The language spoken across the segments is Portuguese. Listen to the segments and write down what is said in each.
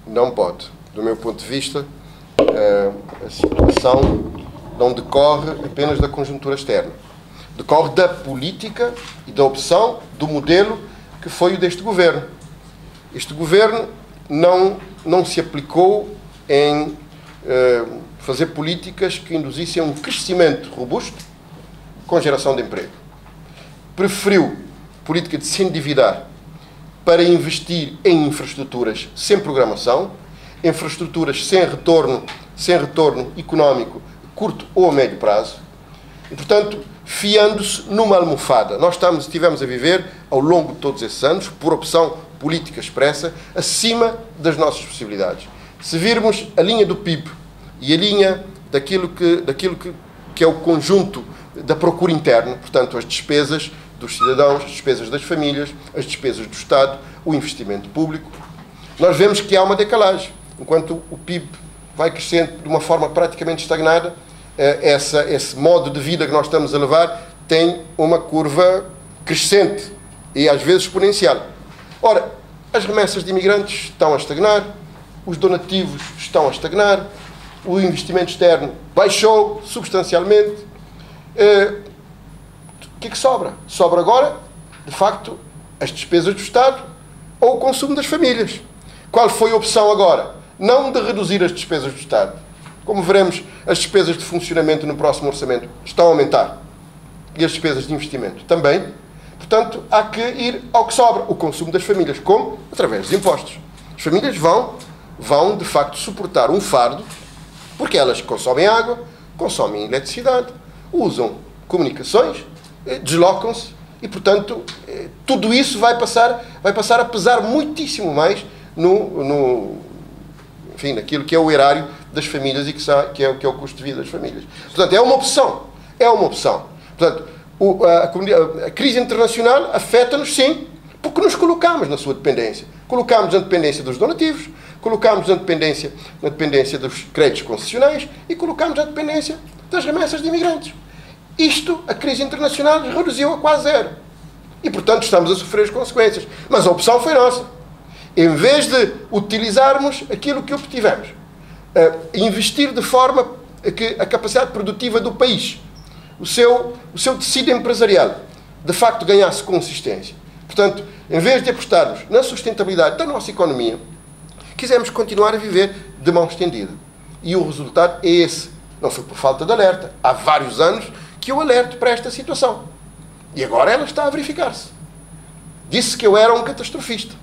Não pode. Do meu ponto de vista, a situação não decorre apenas da conjuntura externa. Decorre da política e da opção do modelo que foi o deste governo. Este governo não se aplicou em fazer políticas que induzissem um crescimento robusto com geração de emprego. Preferiu política de se endividar para investir em infraestruturas sem programação, infraestruturas sem retorno económico curto ou a médio prazo, e, portanto, fiando-se numa almofada. Nós estivemos a viver, ao longo de todos esses anos, por opção política expressa, acima das nossas possibilidades. Se virmos a linha do PIB e a linha daquilo que é o conjunto da procura interna, portanto, as despesas dos cidadãos, as despesas das famílias, as despesas do Estado, o investimento público, nós vemos que há uma decalagem. Enquanto o PIB vai crescendo de uma forma praticamente estagnada, esse modo de vida que nós estamos a levar tem uma curva crescente e às vezes exponencial. Ora, as remessas de imigrantes estão a estagnar, os donativos estão a estagnar, o investimento externo baixou substancialmente. O que é que sobra? Sobra agora, de facto, as despesas do Estado ou o consumo das famílias. Qual foi a opção agora? Não de reduzir as despesas do Estado. Como veremos, as despesas de funcionamento no próximo orçamento estão a aumentar. E as despesas de investimento também. Portanto, há que ir ao que sobra, o consumo das famílias. Como? Através dos impostos. As famílias vão de facto, suportar um fardo, porque elas consomem água, consomem eletricidade, usam comunicações, deslocam-se e, portanto, tudo isso vai passar a pesar muitíssimo mais enfim, naquilo que é o erário das famílias e que é o custo de vida das famílias. Portanto, é uma opção. É uma opção. Portanto, a crise internacional afeta-nos, sim, porque nos colocamos na sua dependência. Colocamos na dependência dos donativos, colocamos na dependência dos créditos concessionais e colocamos na dependência das remessas de imigrantes. Isto, a crise internacional reduziu a quase zero. E, portanto, estamos a sofrer as consequências. Mas a opção foi nossa. Em vez de utilizarmos aquilo que obtivemos, investir de forma que a capacidade produtiva do país, o seu tecido empresarial, de facto ganhasse consistência. Portanto, em vez de apostarmos na sustentabilidade da nossa economia, quisemos continuar a viver de mão estendida. E o resultado é esse. Não foi por falta de alerta. Há vários anos que eu alerto para esta situação. E agora ela está a verificar-se. Disse que eu era um catastrofista.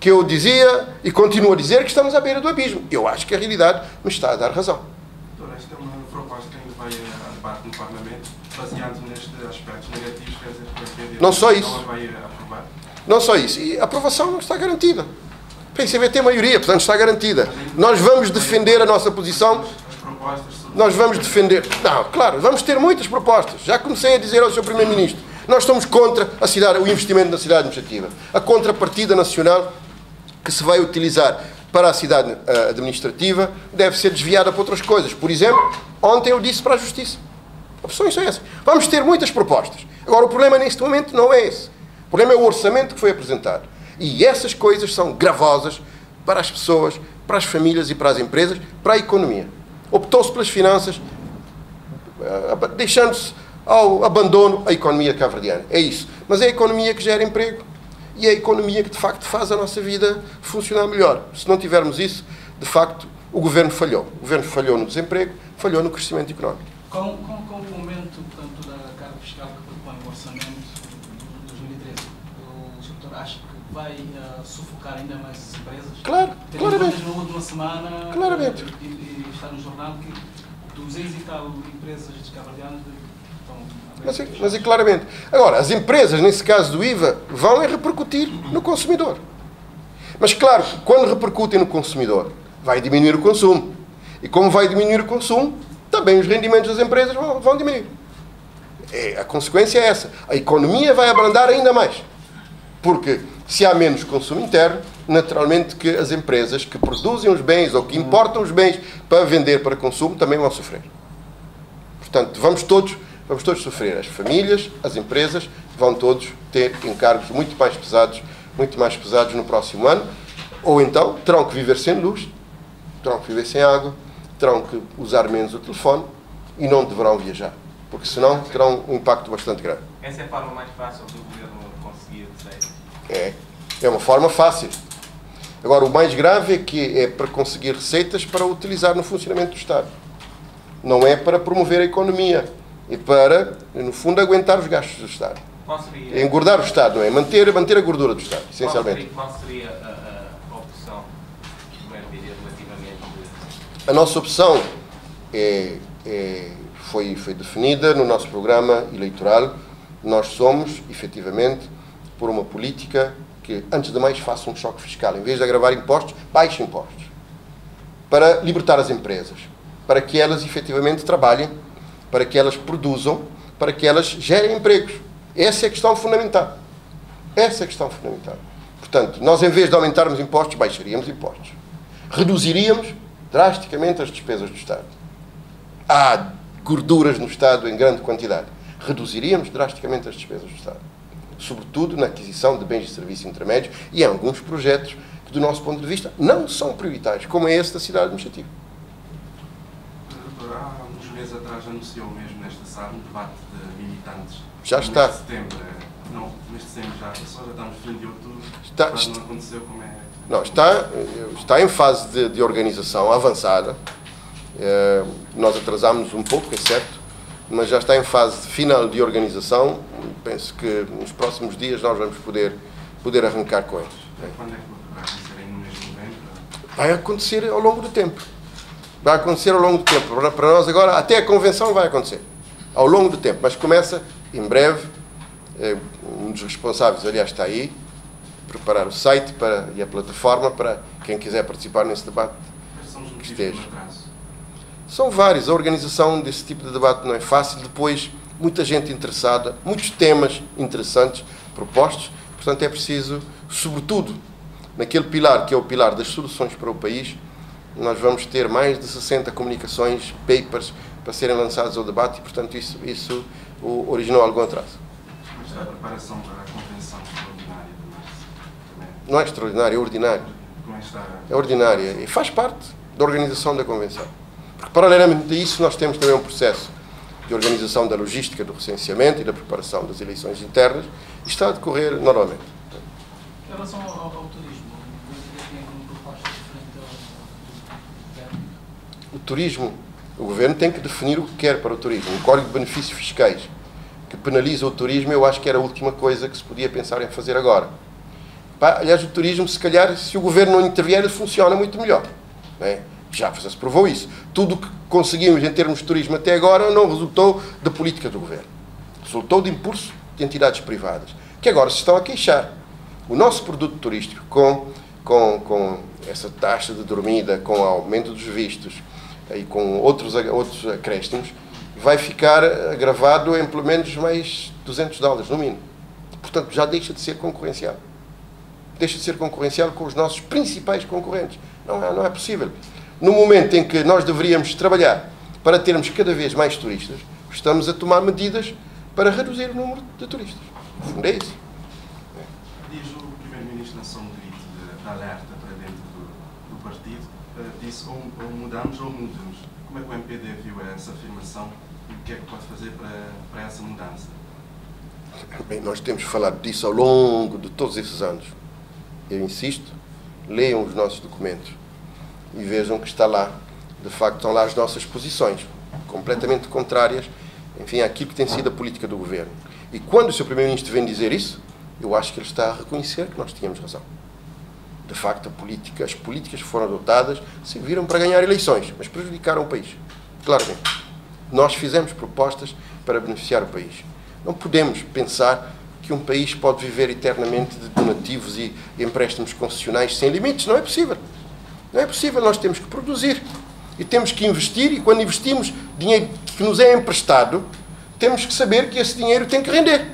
Que eu dizia e continuo a dizer que estamos à beira do abismo. Eu acho que a realidade me está a dar razão. Doutor, esta é uma proposta que ainda vai a debate no Parlamento, baseado nestes aspectos negativos que não só isso. Ela vai aprovar? Não só isso. E a aprovação não está garantida. O PCV tem maioria, portanto está garantida. Nós vamos defender a nossa posição. As propostas sobre... Nós vamos defender... Não, claro, vamos ter muitas propostas. Já comecei a dizer ao Sr. Primeiro-Ministro. Nós estamos contra o investimento na cidade administrativa. A contrapartida nacional que se vai utilizar para a cidade administrativa deve ser desviada para outras coisas. Por exemplo, ontem eu disse para a Justiça. Opções são essas. Vamos ter muitas propostas. Agora, o problema neste momento não é esse. O problema é o orçamento que foi apresentado. E essas coisas são gravosas para as pessoas, para as famílias e para as empresas, para a economia. Optou-se pelas finanças, deixando-se ao abandono a economia cabo-verdiana. É isso. Mas é a economia que gera emprego. E é a economia que, de facto, faz a nossa vida funcionar melhor. Se não tivermos isso, de facto, o Governo falhou. O Governo falhou no desemprego, falhou no crescimento económico. Com o aumento, portanto, da carga fiscal que propõe o orçamento de 2013, o Sr. acha que vai sufocar ainda mais as empresas? Claro, claramente. Na última semana, claramente. E está no jornal que 200 e tal empresas de cabo-verdianas estão... Mas é claramente. Agora, as empresas, nesse caso do IVA, vão repercutir no consumidor. Mas, claro, quando repercutem no consumidor, vai diminuir o consumo. E como vai diminuir o consumo, também os rendimentos das empresas vão diminuir. A consequência é essa. A economia vai abrandar ainda mais. Porque, se há menos consumo interno, naturalmente que as empresas que produzem os bens ou que importam os bens para vender para consumo também vão sofrer. Portanto, vamos todos sofrer. As famílias, as empresas, vão todos ter encargos muito mais pesados no próximo ano. Ou então terão que viver sem luz, terão que viver sem água, terão que usar menos o telefone e não deverão viajar, porque senão terão um impacto bastante grave. Essa é a forma mais fácil do governo conseguir receitas? É uma forma fácil. Agora, o mais grave é que é para conseguir receitas para utilizar no funcionamento do Estado. Não é para promover a economia, é para, no fundo, aguentar os gastos do Estado. Qual seria... É engordar o Estado, não é? Manter a gordura do Estado, essencialmente. Qual seria a opção do MPD relativamente... A nossa opção foi definida no nosso programa eleitoral. Nós somos, efetivamente, por uma política que, antes de mais, faça um choque fiscal. Em vez de agravar impostos, baixe impostos. Para libertar as empresas. Para que elas, efetivamente, trabalhem. Para que elas produzam. Para que elas gerem empregos. Essa é a questão fundamental. Essa é a questão fundamental. Portanto, nós, em vez de aumentarmos impostos, baixaríamos impostos. Reduziríamos drasticamente as despesas do Estado. Há gorduras no Estado em grande quantidade. Reduziríamos drasticamente as despesas do Estado. Sobretudo na aquisição de bens e serviços intermédios e em alguns projetos que, do nosso ponto de vista, não são prioritários, como é esse da cidade administrativa. Doutor, há uns meses atrás anunciou mesmo nesta sala um debate de militantes. Já está. Neste setembro, não, neste setembro já passou, já estamos no fim de outubro. Não aconteceu como é... Não, está em fase de organização avançada. Nós atrasámos um pouco, é certo, mas já está em fase final de organização. Penso que nos próximos dias nós vamos poder arrancar com eles. Quando é que vai acontecer? No mês de novembro? Vai acontecer ao longo do tempo. Vai acontecer ao longo do tempo. Para nós agora, até a convenção vai acontecer. Ao longo do tempo. Mas começa em breve. Um dos responsáveis, aliás, está aí. Preparar o site e a plataforma para quem quiser participar nesse debate que esteja. São vários. A organização desse tipo de debate não é fácil. Depois, muita gente interessada, muitos temas interessantes propostos. Portanto, é preciso, sobretudo, naquele pilar que é o pilar das soluções para o país, nós vamos ter mais de 60 comunicações, papers, para serem lançados ao debate e, portanto, isso originou algum atraso. Mas está a preparação para a convenção extraordinária de março? Não é extraordinário, é ordinário. Como é que está? É ordinário e faz parte da organização da convenção. Porque, paralelamente a isso, nós temos também um processo de organização da logística do recenseamento e da preparação das eleições internas e está a decorrer normalmente. Em relação ao turismo, o MPD tem alguma proposta diferente do governo? O turismo, o governo tem que definir o que quer para o turismo. Um código de benefícios fiscais que penaliza o turismo, eu acho que era a última coisa que se podia pensar em fazer agora. Aliás, o turismo, se calhar, se o governo não intervier, ele funciona muito melhor. Não é? Já se provou isso. Tudo o que conseguimos em termos de turismo até agora não resultou da política do governo. Resultou de impulso de entidades privadas, que agora se estão a queixar. O nosso produto turístico, com essa taxa de dormida, com o aumento dos vistos e com outros acréscimos, vai ficar agravado em pelo menos mais $200, no mínimo. Portanto, já deixa de ser concorrencial. Deixa de ser concorrencial com os nossos principais concorrentes. Não é possível. No momento em que nós deveríamos trabalhar para termos cada vez mais turistas, estamos a tomar medidas para reduzir o número de turistas. No fundo é isso. Diz o Primeiro-Ministro na sua grito de alerta para dentro do partido, disse ou mudamos ou mudamos. Como é que o MPD viu essa afirmação e o que é que pode fazer para essa mudança? Bem, nós temos falado disso ao longo de todos esses anos. Eu insisto, leiam os nossos documentos e vejam que está lá, de facto, estão lá as nossas posições, completamente contrárias, enfim, àquilo que tem sido a política do governo. E quando o Sr. Primeiro-Ministro vem dizer isso, eu acho que ele está a reconhecer que nós tínhamos razão. De facto, as políticas que foram adotadas serviram para ganhar eleições, mas prejudicaram o país. Claramente. Nós fizemos propostas para beneficiar o país. Não podemos pensar que um país pode viver eternamente de donativos e empréstimos concessionais sem limites. Não é possível. Não é possível. Nós temos que produzir e temos que investir, e quando investimos dinheiro que nos é emprestado, temos que saber que esse dinheiro tem que render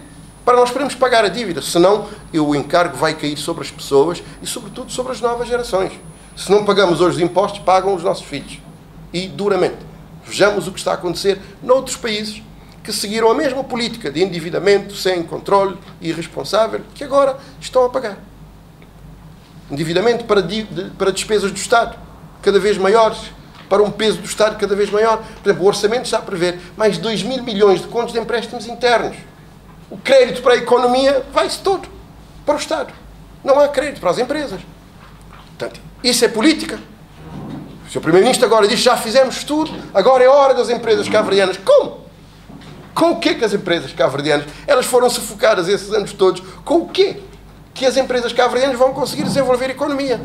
para nós podermos pagar a dívida. Senão, o encargo vai cair sobre as pessoas e, sobretudo, sobre as novas gerações. Se não pagamos hoje os impostos, pagam os nossos filhos. E duramente. Vejamos o que está a acontecer noutros países que seguiram a mesma política de endividamento sem controle e irresponsável, que agora estão a pagar. Endividamento para despesas do Estado, cada vez maiores, para um peso do Estado cada vez maior. Por exemplo, o orçamento está a prever mais de 2.000 milhões de contos de empréstimos internos. O crédito para a economia vai-se todo para o Estado. Não há crédito para as empresas. Portanto, isso é política. O Sr. Primeiro-Ministro agora diz, já fizemos tudo, agora é hora das empresas cabo-verdianas. Como? Com o quê que as empresas cabo-verdianas, elas foram sufocadas esses anos todos? Com o quê que as empresas cabo-verdianas vão conseguir desenvolver a economia?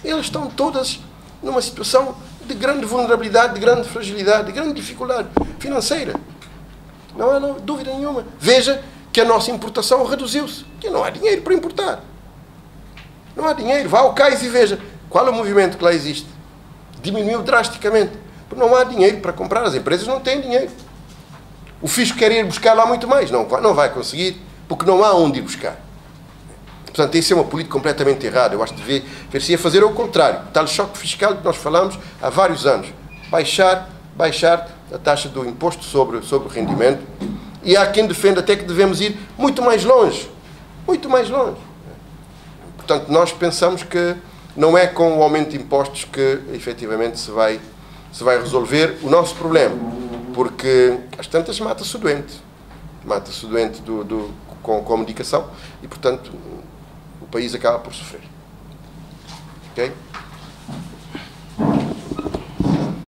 Elas estão todas numa situação de grande vulnerabilidade, de grande fragilidade, de grande dificuldade financeira. Não há dúvida nenhuma. Veja que a nossa importação reduziu-se, que não há dinheiro para importar. Não há dinheiro. Vá ao cais e veja qual é o movimento que lá existe. Diminuiu drasticamente. Porque não há dinheiro para comprar. As empresas não têm dinheiro. O fisco quer ir buscar lá muito mais. Não vai conseguir, porque não há onde ir buscar. Portanto, isso é uma política completamente errada. Eu acho que deveria-se a fazer ao contrário. Tal choque fiscal que nós falamos há vários anos. Baixar a taxa do imposto sobre o rendimento. E há quem defenda até que devemos ir muito mais longe. Muito mais longe. Portanto, nós pensamos que não é com o aumento de impostos que, efetivamente, se vai resolver o nosso problema. Porque, às tantas, mata-se o doente. Mata-se o doente com a medicação e, portanto, o país acaba por sofrer. Ok?